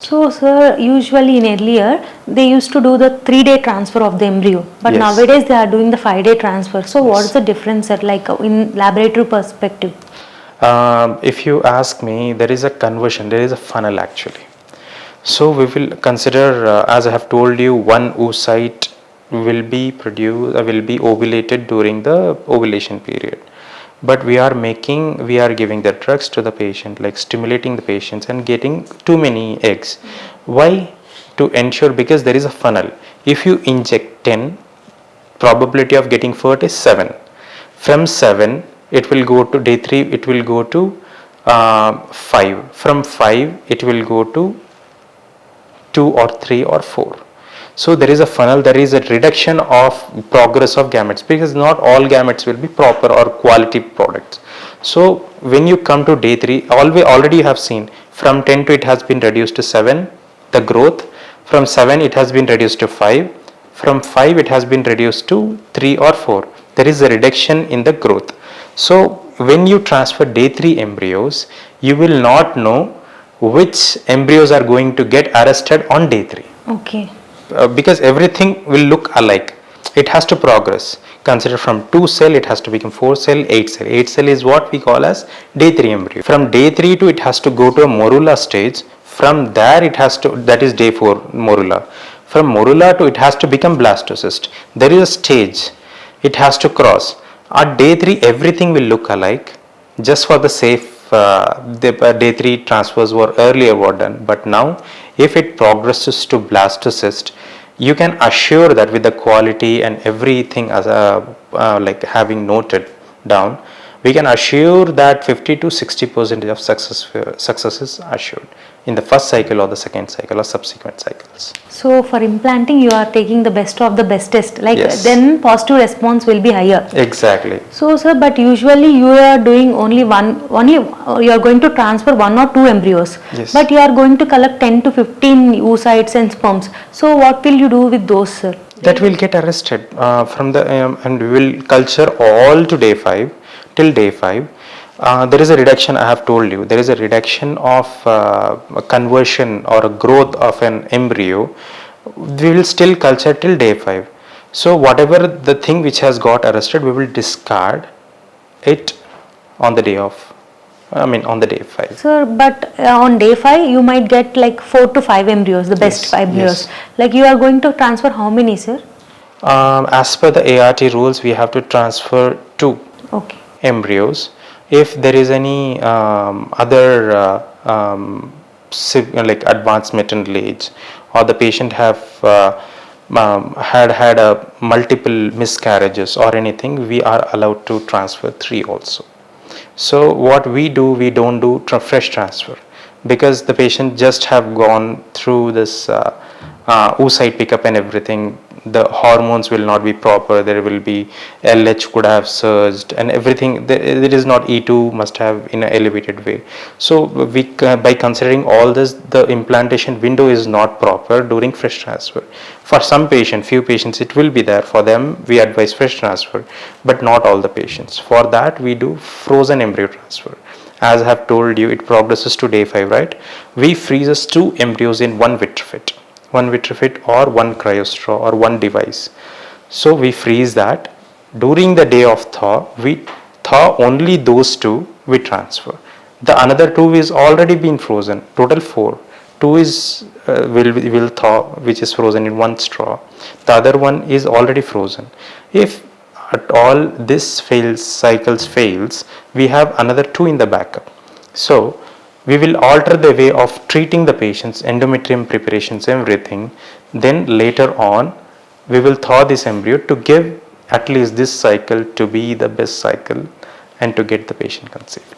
So, sir, usually in earlier, they used to do the 3-day transfer of the embryo, but Yes. nowadays they are doing the 5-day transfer. So, what Yes. is the difference, sir, like in laboratory perspective? If you ask me, there is a conversion, there is a funnel actually. So we will consider, as I have told you, one oocyte will be produced, will be ovulated during the ovulation period. But we are giving the drugs to the patient, like stimulating the patients and getting too many eggs. Why? To ensure, because there is a funnel. If you inject 10, probability of getting FERT is 7. From 7, it will go to day 3, it will go to 5. From 5, it will go to 2 or 3 or 4. So there is a funnel, there is a reduction of progress of gametes, because not all gametes will be proper or quality products. So when you come to day 3, already you have seen from 10 to it has been reduced to 7, the growth. From 7 it has been reduced to 5. From 5 it has been reduced to 3 or 4. There is a reduction in the growth. So when you transfer day 3 embryos, you will not know which embryos are going to get arrested on day 3. Okay. Because everything will look alike. It has to progress. Consider from 2 cell it has to become 4 cell, 8 cell. 8 cell is what we call as day 3 embryo. From day 3 to it has to go to a morula stage. From there it has to, that is day 4 morula. From morula to it has to become blastocyst. There is a stage it has to cross. At day 3 everything will look alike, just for the safe. The day 3 transfers were earlier were done, but now if it progresses to blastocyst, you can assure that with the quality and everything as like having noted down, we can assure that 50 to 60% of success is assured in the first cycle or the second cycle or subsequent cycles. So, for implanting, you are taking the best of the bestest, like Yes. then positive response will be higher. Exactly. So, sir, but usually you are doing only you are going to transfer 1 or 2 embryos, Yes. but you are going to collect 10 to 15 oocytes and sperms. So, what will you do with those, sir? That will get arrested from the and we will culture all to day 5 till day 5. There is a reduction, I have told you, there is a reduction of a conversion or a growth of an embryo. We will still culture till day 5. So whatever the thing which has got arrested, we will discard it on the day of, on the day 5. Sir, but on day 5 you might get like 4 to 5 embryos, the best Yes, 5 embryos. yes. Like you are going to transfer how many, sir? As per the ART rules, we have to transfer 2 Okay. embryos. If there is any other like advanced maternal age, or the patient have had a multiple miscarriages or anything, we are allowed to transfer 3 also. So what we do, we don't do fresh transfer, because the patient just have gone through this oocyte pickup and everything. The hormones will not be proper, there will be LH could have surged and everything. There is not E2 must have in an elevated way. So we by considering all this, the implantation window is not proper during fresh transfer. For some patients, few patients it will be there, for them we advise fresh transfer, but not all the patients. For that we do frozen embryo transfer. As I have told you, it progresses to day 5, right? We freezes 2 embryos in one vitrifit or one cryostraw or one device. So we freeze that. During the day of thaw, we thaw only those 2 we transfer. The another 2 is already been frozen, total 4. 2 is will thaw, which is frozen in one straw. The other one is already frozen. If at all this cycles fails, we have another 2 in the backup. So we will alter the way of treating the patients, endometrium preparations, everything. Then later on, we will thaw this embryo to give at least this cycle to be the best cycle and to get the patient conceived.